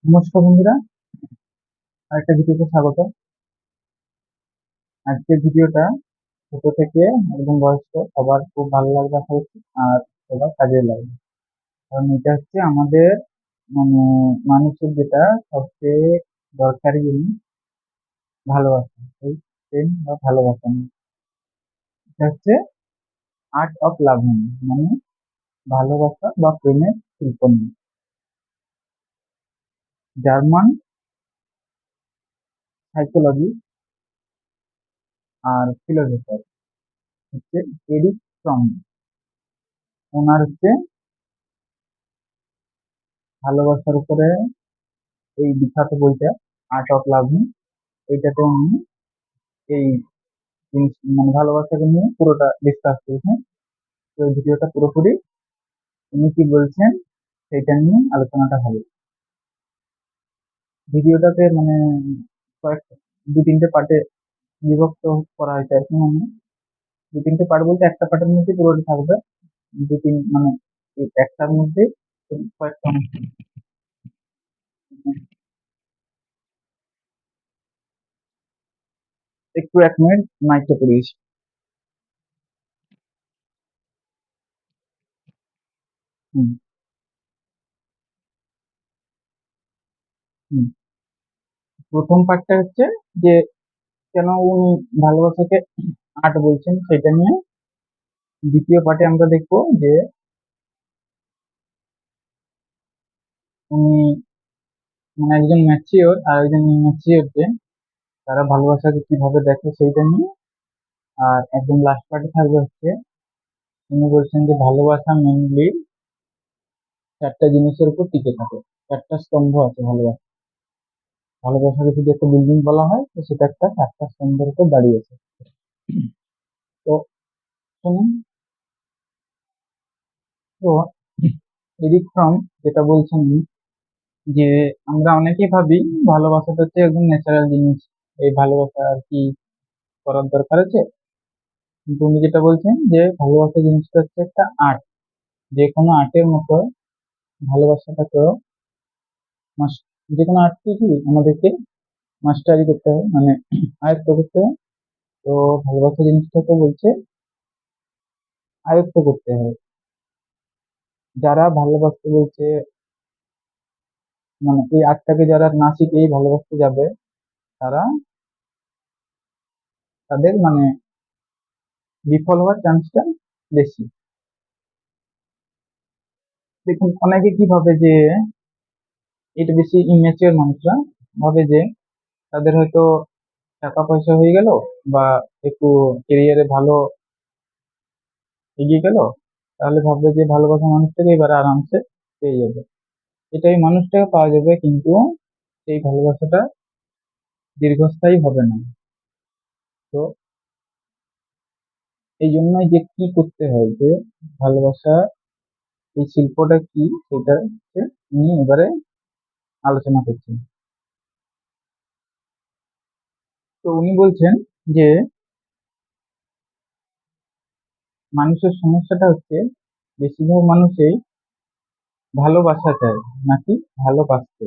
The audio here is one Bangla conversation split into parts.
নমস্কার বন্ধুরা, আরেকটা ভিডিওতে স্বাগত। আজকের ভিডিওটা ছোট থেকে একদম বয়স্ক সবার খুব ভালো লাগবে আশা করছি, আর সবার কাজে লাগবে। কারণ এটা হচ্ছে আমাদের মানে মানুষের যেটা সবচেয়ে দরকারি জিনিস, ভালোবাসা। এই প্রেম বা ভালোবাসা নিয়ে। এটা হচ্ছে আর্ট অফ লাভিং, মানে ভালোবাসা বা প্রেমের শিল্প নিয়ে। জার্মান সাইকোলজি আর ফিলোসফার হচ্ছে এরিক ফ্রম। ওনার হচ্ছে ভালোবাসার উপরে এই বিখ্যাত বইটা আর্ট অফ লাভিং। এইটাতে উনি এই জিনিস মানে ভালোবাসাকে নিয়ে পুরোটা ডিসকাস করেছেন। তো এই ভিডিওটা পুরোপুরি উনি কি বলছেন সেটা নিয়ে আলোচনাটা হবে। ভিডিওটাতে মানে কয়েক দু তিনটে পার্টে বিভক্ত করা হয়েছে আর কি। মানে দু তিনটে পার্ট বলতে একটা পার্টের মধ্যে পুরোটা থাকবে। দু তিন মানে এই একটার মধ্যে কয়েকটা অংশ। একটু 1 মিনিট মাইকটা পড়িয়েছি। হুম। হুম। প্রথম পার্টটা হচ্ছে যে কেন উনি ভালোবাসাকে আর্ট বলছেন সেটা নিয়ে। দ্বিতীয় পার্টে আমরা দেখবো যে উনি মানে একজন ম্যাচিওর আর একজন ইম্যাচিওর যে তারা ভালোবাসাকে কিভাবে দেখে সেইটা নিয়ে। আর একদম লাস্ট পার্টে থাকবে হচ্ছে উনি বলছেন যে ভালোবাসা মেনলি চারটা জিনিসের উপর টিকে থাকে। চারটা স্তম্ভ আছে ভালোবাসা। ভালোবাসাকে যদি একটা বিল্ডিং বলা হয় তো সেটা একটা চারটা স্তম্ভের উপর দাঁড়িয়েছে। তো শুনুন। তো এদিক ফ্রম যেটা বলছেন উনি, যে আমরা অনেকেই ভাবি ভালোবাসাটা হচ্ছে একদম ন্যাচারাল জিনিস, এই ভালোবাসা আর কি করার দরকার আছে। কিন্তু উনি যেটা বলছেন যে ভালোবাসা জিনিসটা হচ্ছে একটা আর্ট। যে কোনো আর্টের মতো ভালোবাসাটাকেও মাস- যে কোনো আর্টকে কি আমাদেরকে মাস্টারি করতে হবে, মানে আয়ত্ত করতে হবে। তো ভালোবাসা জিনিসটাকে বলছে আয়ত্ত করতে হবে। যারা ভালোবাসতে বলছে মানে এই আর্টটাকে যারা না শিখেই ভালোবাসতে যাবে, তারা তাদের মানে বিফল হওয়ার চান্সটা বেশি। দেখুন, অনেকে কি ভাবে যে এটা বেশি ইমেচিওর মানুষরা ভাবে যে তাদের হয়তো টাকা পয়সা হয়ে গেল বা একটু কেরিয়ারে ভালো এগিয়ে গেল, তাহলে ভাববে যে ভালোবাসা মানুষটাকে এবার আরামসে পেয়ে যাবে, এটাই মানুষটাকে পাওয়া যাবে। কিন্তু সেই ভালোবাসাটা দীর্ঘস্থায়ী হবে না। তো এই জন্যই যে কি করতে হয়, যে ভালোবাসা এই শিল্পটা কি সেটা হচ্ছে নিয়ে এবারে আলোচনা করছি। তো উনি বলছেন যে মানুষের সমস্যাটা হচ্ছে বেশিরভাগ মানুষই ভালোবাসা চায় নাকি ভালোবাসতে।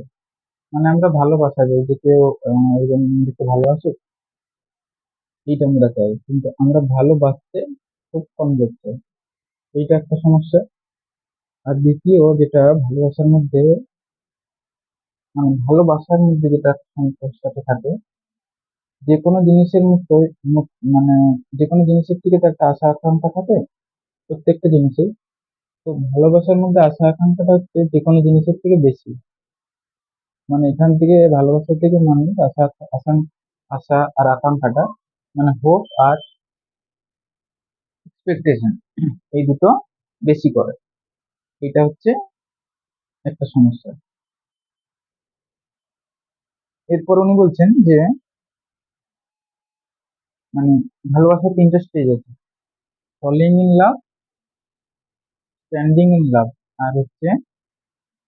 মানে আমরা ভালোবাসা চাই যে কেউ একজন নিজেকে ভালোবাসুক, এইটা আমরা চাই, কিন্তু আমরা ভালোবাসতে খুব কম করতে। এইটা একটা সমস্যা। আর দ্বিতীয় যেটা ভালোবাসার মধ্যে মানে ভালোবাসার মধ্যে যেটা সমস্যাটা থাকে, যে কোনো জিনিসের মধ্যে মানে যে কোনো জিনিসের থেকে তো একটা আশা আকাঙ্ক্ষা থাকে প্রত্যেকটা জিনিসে। তো ভালোবাসার মধ্যে আশা আকাঙ্ক্ষাটা হচ্ছে যে কোনো জিনিসের থেকে বেশি। মানে এখান থেকে ভালোবাসা থেকে মানুষ আশা আশা আর আকাঙ্ক্ষাটা মানে হোপ আর এক্সপেকটেশন এই দুটো বেশি করে। এটা হচ্ছে একটা সমস্যা। এরপর উনি বলছেন যে মানে ভালোবাসার তিনটা স্টেজ আছে: falling in love, standing in love, আর হচ্ছে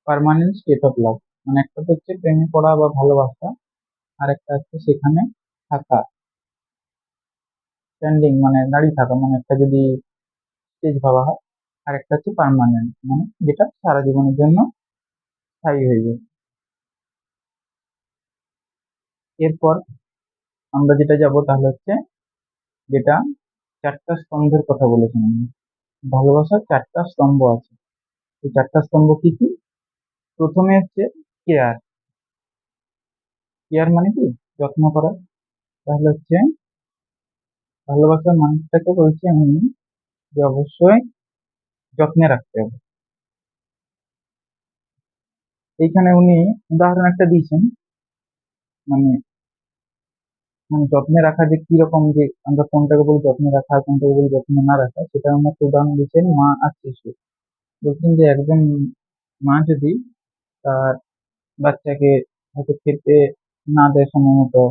পার্মানেন্ট স্টেট অফ লাভ। মানে একটা তো হচ্ছে প্রেমে পড়া বা ভালোবাসা, আর একটা হচ্ছে সেখানে থাকা, স্ট্যান্ডিং মানে দাঁড়িয়ে থাকা, মানে একটা যদি স্টেজ ভাবা হয়। আর একটা হচ্ছে পার্মানেন্ট, মানে যেটা সারা জীবনের জন্য স্থায়ী হয়ে যায়। এরপর আমরা যেটা যাব তাহলে হচ্ছে যেটা চারটা স্তম্ভের কথা বলেছেন আমি। ভালোবাসার চারটা স্তম্ভ আছে। এই চারটা স্তম্ভ কি কি? প্রথমে হচ্ছে কেয়ার। কেয়ার মানে কি? যত্ন করা। তাহলে হচ্ছে ভালোবাসার মানুষটাকে বলছি আমি যে অবশ্যই যত্নে রাখতে হবে। এইখানে উনি উদাহরণ একটা দিয়েছেন, মানে মানে যত্নে রাখা যে কি রকম, যে আমরা কোনটাকে বলি যত্নে রাখা আর কোনটাকে বলি যত্নে না রাখা, সেটা আমরা একটা উদাহরণ দিয়েছেন মা আর শিশু। বলছেন যে একজন মা যদি তার বাচ্চাকে হয়তো খেতে না দেয় সময় মতো,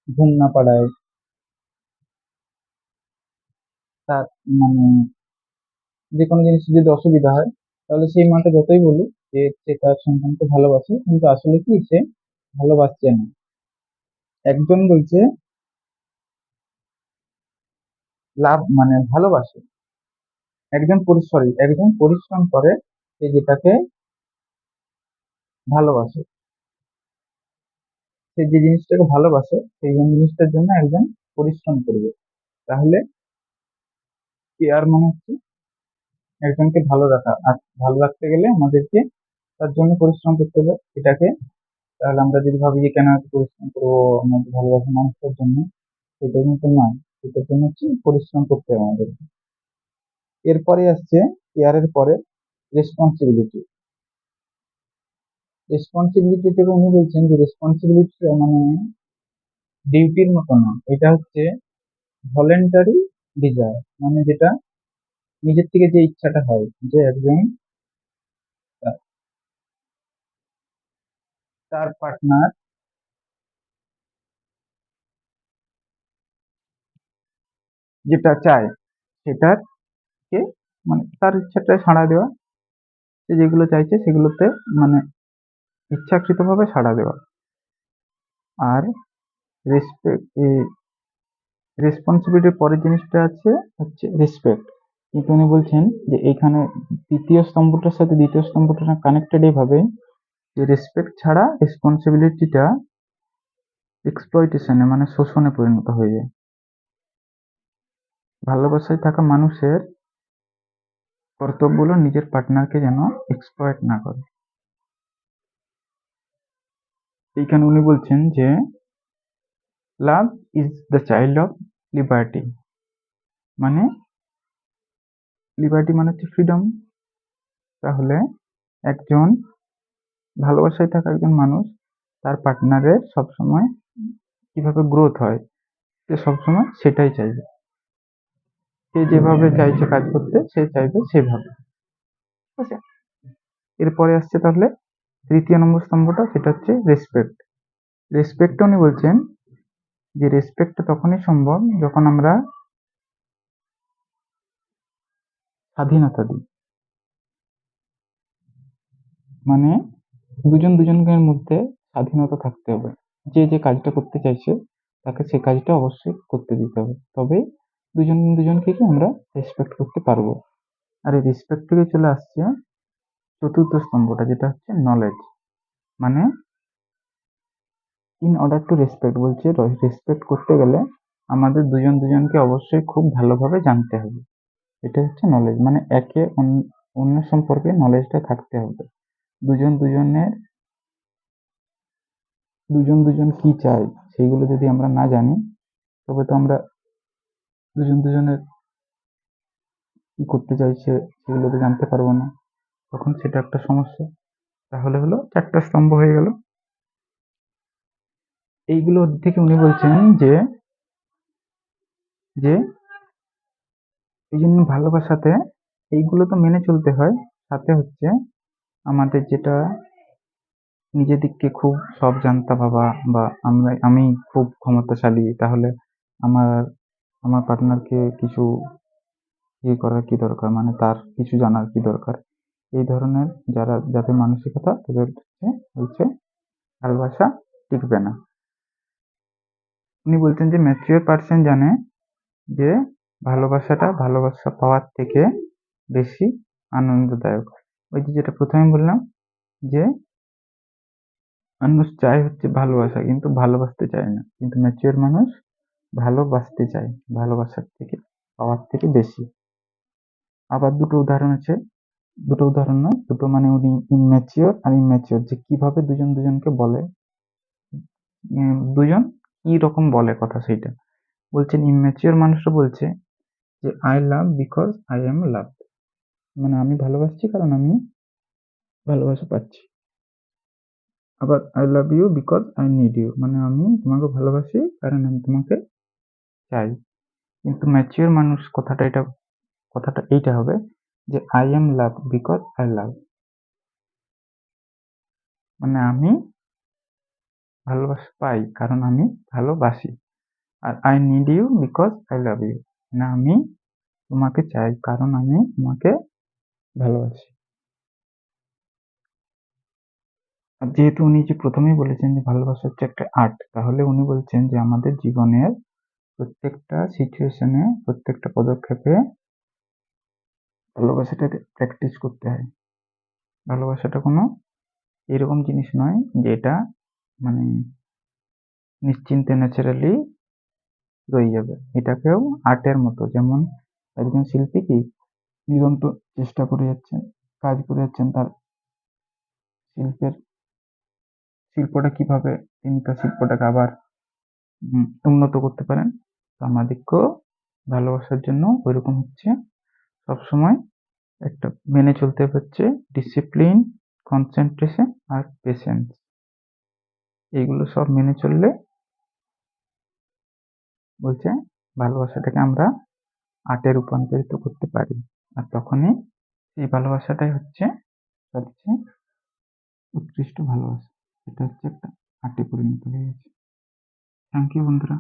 ঘুম না পাড়ায়, তার মানে যে কোনো জিনিসের যদি অসুবিধা হয়, তাহলে সেই মাটা যতই বলুক যে সে তার সন্তানকে ভালোবাসে, কিন্তু আসলে কি সে ভালোবাসছে না। একজন বলছে লাভ মানে ভালোবাসে, একজন পরিশ্রম করে, সে যেটাকে ভালোবাসে, সে যে জিনিসটাকে ভালোবাসে সেই জিনিসটার জন্য একজন পরিশ্রম করবে। তাহলে কেয়ার মানে হচ্ছে একজনকে ভালো রাখা, আর ভালো রাখতে গেলে আমাদেরকে তার জন্য পরিশ্রম করতে হবে এটাকে। তাহলে আমরা যদি ভাবি যে কেন এত পরিশ্রম করবো আমাদের ভালোবাসার মানুষটার জন্য, সেটা কিন্তু নয়। সেটার জন্য হচ্ছে পরিশ্রম করতে হবে আমাদের। এরপরে আসছে কেয়ারের পরে রেসপন্সিবিলিটি। রেসপন্সিবিলিটি থেকে উনি বলছেন যে রেসপন্সিবিলিটি মানে ডিউটির মতো না, এটা হচ্ছে ভলেন্টারি ডিজায়ার, মানে যেটা নিজের থেকে যে ইচ্ছাটা হয়, যে একজন তা- তার পার্টনার যেটা চায় সেটাকে মানে তার ইচ্ছাটা সাড়া দেওয়া, সে যেগুলো চাইছে সেগুলোতে মানে ইচ্ছাকৃতভাবে সাড়া দেওয়া। আর রেসপেক্ট, রেসপন্সিবিলিটির পরের জিনিসটা আছে হচ্ছে রেসপেক্ট। কিন্তু উনি বলছেন যে এইখানে তৃতীয় স্তম্ভটার সাথে দ্বিতীয় স্তম্ভটা কানেক্টেড এইভাবে যে রেসপেক্ট ছাড়া রেসপন্সিবিলিটিটা এক্সপ্লয়টেশনে মানে শোষণে পরিণত হয়ে যায়। ভালোবাসায় থাকা মানুষের কর্তব্য হলো নিজের পার্টনারকে যেন এক্সপ্লয়েট না করে। এইখানে উনি বলছেন যে love is the child of liberty, মানে লিবার্টি মানে হচ্ছে ফ্রিডম। তাহলে একজন ভালোবাসায় থাকা একজন মানুষ তার পার্টনারের সবসময় কিভাবে গ্রোথ হয়, সে সবসময় সেটাই চাইবে। সে যেভাবে চাইছে কাজ করতে, সে চাইবে সেভাবে। ঠিক আছে? এরপরে আসছে তাহলে তৃতীয় নম্বর স্তম্ভটা, সেটা হচ্ছে রেসপেক্ট। রেসপেক্ট উনি বলছেন যে রেসপেক্টটা তখনই সম্ভব যখন আমরা স্বাধীনতা দিই, মানে দুজন দুজনের মধ্যে স্বাধীনতা থাকতে হবে। যে যে কাজটা করতে চাইছে তাকে সে কাজটা অবশ্যই করতে দিতে হবে, তবে দুজন দুজনকে কি আমরা রেসপেক্ট করতে পারবো। আর এই রেসপেক্ট থেকে চলে আসছে চতুর্থ স্তম্ভটা, যেটা হচ্ছে নলেজ। মানে ইন অর্ডার টু রেসপেক্ট বলছে, রেসপেক্ট করতে গেলে আমাদের দুজন দুজনকে অবশ্যই খুব ভালোভাবে জানতে হবে। এটা হচ্ছে নলেজ, মানে একে অন্যের সম্পর্কে নলেজটা থাকতে হবে। দুজন দুজনের দুজন দুজন কি চায় সেইগুলো যদি আমরা না জানি, তবে তো আমরা দুজন দুজনের কি করতে চাইছে সেগুলো তো জানতে পারবো না, তখন সেটা একটা সমস্যা। তাহলে হলো চারটা স্তম্ভ হয়ে গেল। এইগুলো থেকে উনি বলছেন যে যে এই জন্য ভালোবাসাতে এইগুলো তো মেনে চলতে হয়, সাথে হচ্ছে আমাদের যেটা নিজের দিককে খুব সব জানতা ভাবা, বা আমি খুব ক্ষমতাশালী, তাহলে আমার আমার পার্টনারকে কিছু ইয়ে করার কি দরকার, মানে তার কিছু জানার কি দরকার। এই ধরনের যাদের মানসিকতা, তাদের হচ্ছে ভালোবাসা টিকবে না। উনি বলছেন যে ম্যাচিওর পার্সন জানে যে ভালোবাসা পাওয়ার থেকে বেশি আনন্দদায়ক। ওই যে যেটা প্রথমে বললাম যে মানুষ চায় হচ্ছে ভালোবাসা, কিন্তু ভালোবাসতে চায় না। কিন্তু ম্যাচিওর মানুষ ভালোবাসতে চায়, ভালোবাসার থেকে, পাওয়ার থেকে বেশি। আবার দুটো উদাহরণ আছে, দুটো উদাহরণ নয়, দুটো মানে উনি ইম্যাচিওর আর ইম্যাচিওর, যে কিভাবে দুজন দুজনকে বলে, দুজন কি রকম বলে কথা সেইটা বলছেন। ইম্যাচিওর মানুষরা বলছে যে I love because I am love, মানে আমি ভালোবাসছি কারণ আমি ভালোবাসা পাচ্ছি। আবার I love you because I need you, মানে আমি তোমাকে ভালোবাসি কারণ আমি তোমাকে চাই। কিন্তু ম্যাচিওর মানুষ কথাটা এইটা হবে যে I am love because I love, মানে আমি ভালোবাসা পাই কারণ আমি ভালোবাসি। আর I need you because I love you, মানে আমি তোমাকে চাই কারণ আমি তোমাকে ভালোবাসি। আর যেহেতু উনি যে প্রথমেই বলেছেন যে ভালোবাসা হচ্ছে একটা আর্ট, তাহলে উনি বলছেন যে আমাদের জীবনের প্রত্যেকটা সিচুয়েশনে, প্রত্যেকটা পদক্ষেপে ভালোবাসাটাকে প্র্যাকটিস করতে হয়। ভালোবাসাটা কোনো এরকম জিনিস নয় যে এটা মানে নিশ্চিন্তে ন্যাচারালি রয়ে যাবে। এটাকেও আর্টের মতো, যেমন একজন শিল্পী কি নিরন্তর চেষ্টা করে যাচ্ছেন, কাজ করে যাচ্ছেন, তার শিল্পের শিল্পটা কিভাবে তিনি তার শিল্পটাকে আবার উন্নত করতে পারেন। তো আমাদেরকেও ভালোবাসার জন্য ওইরকম হচ্ছে সবসময় একটা মেনে চলতে হচ্ছে ডিসিপ্লিন, কনসেন্ট্রেশন আর পেশেন্স। এইগুলো সব মেনে চললে বলছে ভালোবাসাটাকে আমরা আর্টে রূপান্তরিত করতে পারি। আর তখনই এই ভালোবাসাটাই হচ্ছে সবচেয়ে উৎকৃষ্ট ভালোবাসা। এটা হচ্ছে একটা আর্টে পরিণত হয়ে গেছে। থ্যাংক ইউ বন্ধুরা।